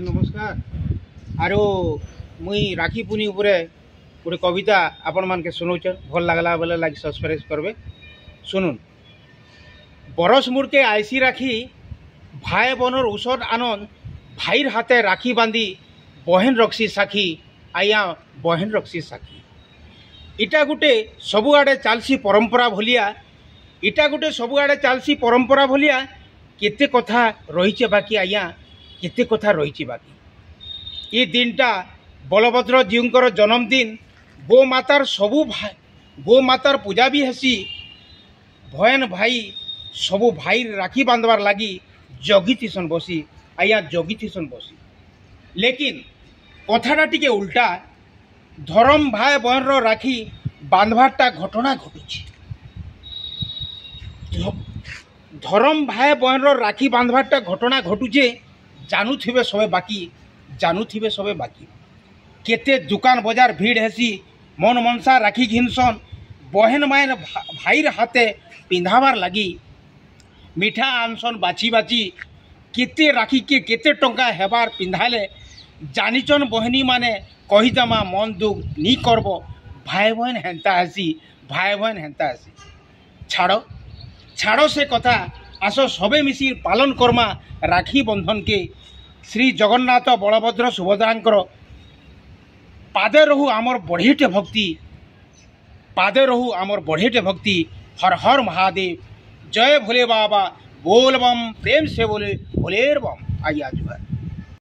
नमस्कार। आरो मुई राखी पुनी उपरे गोटे कविता आपण मान के सुनौछन, भल लगला बेले लाइक सब्सक्राइब करबे। सुनुन। बरस मुड़के आईसी राखी, भाई बनर ऊसर आनंद, भाईर हाथे राखी बांधी बहन रक्षी साखी, आया बहन रक्षी साखी। इटा गुटे सबुआड़े चलसी परंपरा भलिया, इटा गुटे सबुआड़े चलसी परंपरा भलिया। केते कथा रही बाकी आया, केते कथा रही बाकी। ये दिनटा बलभद्र जीउंकर जन्मदिन, गो मातार सबू भाई गो मातार पूजा भी हेसी। बहन भाई सबू भाई राखी बांधवार लगी जगी थीसन बसी, आया जगी थीसन बसी। लेकिन कथाटा टिके उल्टा, धरम भाई बहन राखी बांधवारटा घटना घटुची। धरम भाई बहन राखी बांधवारटा घटना घटुचे, जानूथिबे सबे बाकी, जानूथिबे सबे बाकी। केते दुकान बाजार भीड़ हेसी, मन मनसा राखी घिनसन। बहन मायन भाईर हाथे पिंधावार लगी मिठा आनसन बाची बाची। केते राखी के केते टंका हेबार पिंधाले जानिचन बहनी माने कहीदमा मन दुख नी करबो। भाई बहन हेंता हेसी, भाई बहन हेंता हेसी। छाड़ो छाड़ो से कथा, आसो सबे मिसी पालन करमा राखी बंधन के। श्री जगन्नाथ बलभद्र सुभद्रांकर पादे रहू आमर बढ़ेटे भक्ति, पादे रहू आमर बढ़ेटे भक्ति। हर हर महादेव, जय भोले बाबा, बोल बम, प्रेम से बोले भोलेर बम। आइया जुआ।